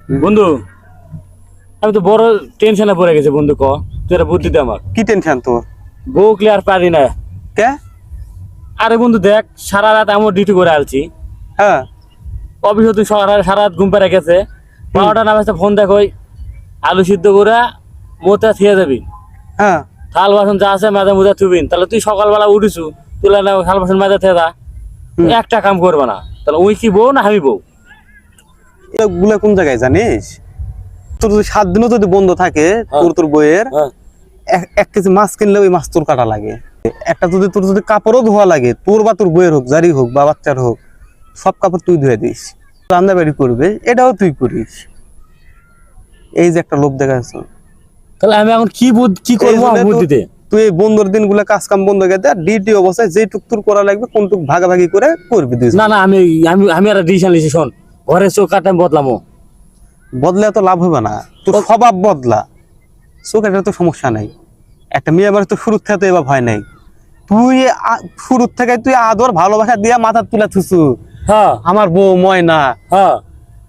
বন্ধু আমি তো বড় টেনশনে পড়ে গেছে বন্ধু। তুই একটা বুদ্ধি দে আমার। কি টেনশন তোর? বউ ক্লিয়ার পারি না। কে? আরে বন্ধু দেখ, সারা রাত আমি ডিউটি করে আলছি। হ্যাঁ অফিস তুই সারা রাত ঘুম পেরে গেছে। 12টা নামে ফোন দেখ, ওই আলু সিদ্ধ করে মোতা থিয়ে যাবি। হ্যাঁ থাল বাসন যা আছে মেজা মুজা থুবিন। তাহলে তুই সকালবেলা উঠিছু, তুলে না থাল বাসন মেজা থিয়ে যা। একটা কাম করবে না, তাহলে ওই কি বউ না আমি বউ? এগুলা কোন জায়গায় জানিস? তোর যদি 7 দিনও যদি বন্ধ থাকে তোর বইয়ের, হ্যাঁ 1 কেজি মাছ কিনলে ওই মাছ তোর কাটা লাগে। একটা যদি তোর যদি কাপড়ও ধোয়া লাগে, তোর বা তোর বইয়ের হোক, যারই হোক বা বাচ্চার হোক, সব কাপড় তুই ধুয়ে দিস। রান্না বাড়ি করবে এটাও তুই করিস। এই যে একটা লোভ দেখা যাচ্ছে। তাহলে আমি এখন কি করবো বুদ্ধিতে? তুই এই বন্ধুর দিনগুলো কাজ কাম বন্ধ করে দে, ডিউটি অবস্থায় যেটুক তোর করা লাগবে কোনটুক ভাগাভাগি করে করবি তুই। না না, আমি আমি আমি একটা ডিসিশন নিয়েছি। শোন, ঘরের চোখ কাটা বদলামো। বদলে তো লাভ হবে না, তোর স্বভাব বদলা। চোখের তো সমস্যা নাই, একটা মেয়ে আমার তো শুরুর থেকে এবার ভয় নাই। তুই শুরুর থেকে তুই আদর ভালোবাসা দিয়ে মাথা তুলে থুসু হ্যাঁ আমার বউ ময়না। হ্যাঁ